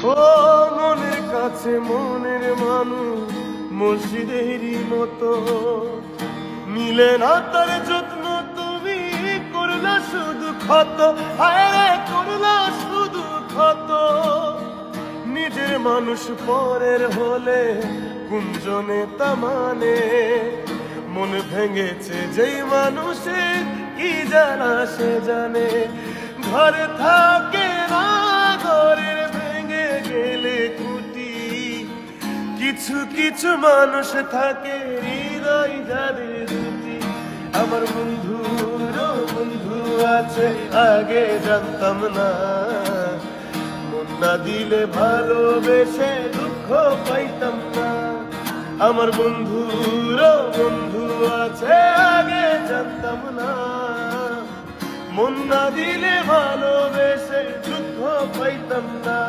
ও মনের কাছে মনের মানুষ মসজিদেরই মতো, মিলে না তার যত্ন, তুমি করলা শুধু ক্ষত, হায় করলা শুধু ক্ষত। নিজের মানুষ পরের হলে কুঞ্জনে তা মানে, মন ভেঙেছে যেই মানুষের কি জানা সে জানে। ঘরে থাকে না ঘরের ভেঙে গেলে খুঁটি, কিছু কিছু মানুষ থাকে হৃদয় যাদের দুটি। আমার বন্ধুরও বন্ধু আছে আগে জানতাম না, মন না দিলে ভালোবেসে দুঃখ পাইতাম না। আমার বন্ধুরও বন্ধু আছে আগে জানতাম না, মন না দিলে ভালোবেসে দুঃখ পাইতাম না।